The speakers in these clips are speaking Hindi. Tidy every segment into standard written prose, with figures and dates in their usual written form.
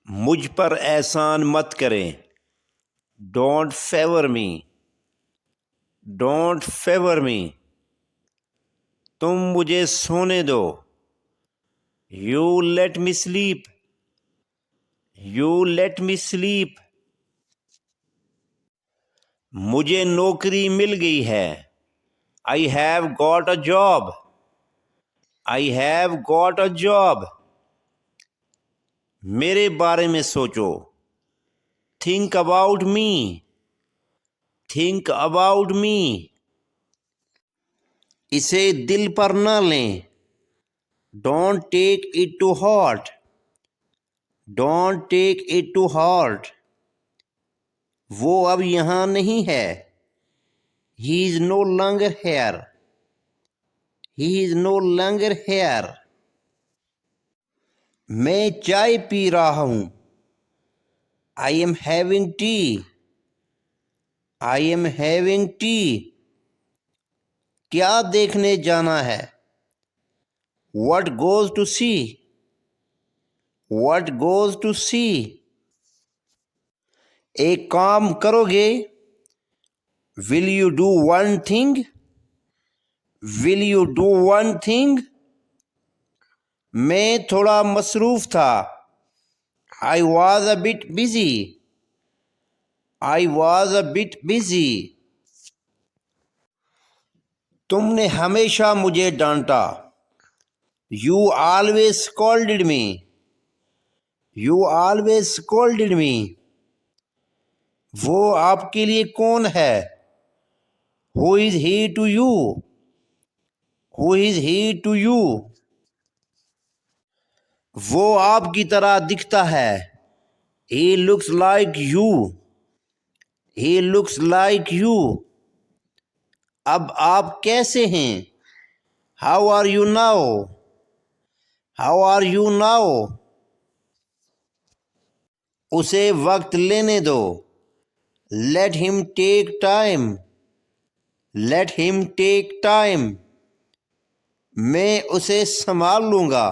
मुझ पर एहसान मत करें। Don't favour me. Don't favour me. तुम मुझे सोने दो। You let me sleep. You let me sleep. मुझे नौकरी मिल गई है। I have got a job. I have got a job. मेरे बारे में सोचो। Think about me. Think about me. इसे दिल पर न लें। Don't take it to heart. Don't take it to heart. वो अब यहाँ नहीं है। He is no longer here. He is no longer here. मैं चाय पी रहा हूँ। I am having tea. I am having tea. क्या देखने जाना है? What goes to see? What goes to see? एक काम करोगे? Will you do one thing? Will you do one thing? मैं थोड़ा मसरूफ था। I was a bit busy. I was a bit busy. तुमने हमेशा मुझे डांटा। You always scolded me. You always scolded me. वो आपके लिए कौन है? Who is he to you? Who is he to you? वो आपकी तरह दिखता है। He looks like you. He looks like you. अब आप कैसे हैं? How are you now? How are you now? उसे वक्त लेने दो। Let him take time. Let him take time. मैं उसे संभाल लूँगा।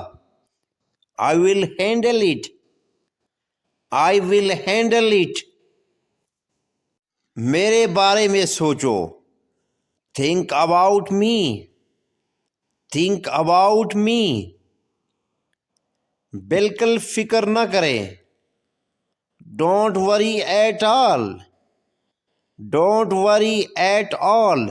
I will handle it. I will handle it. मेरे बारे में सोचो। Think about me. Think about me. बिल्कुल फिक्र न करें। Don't worry at all. Don't worry at all.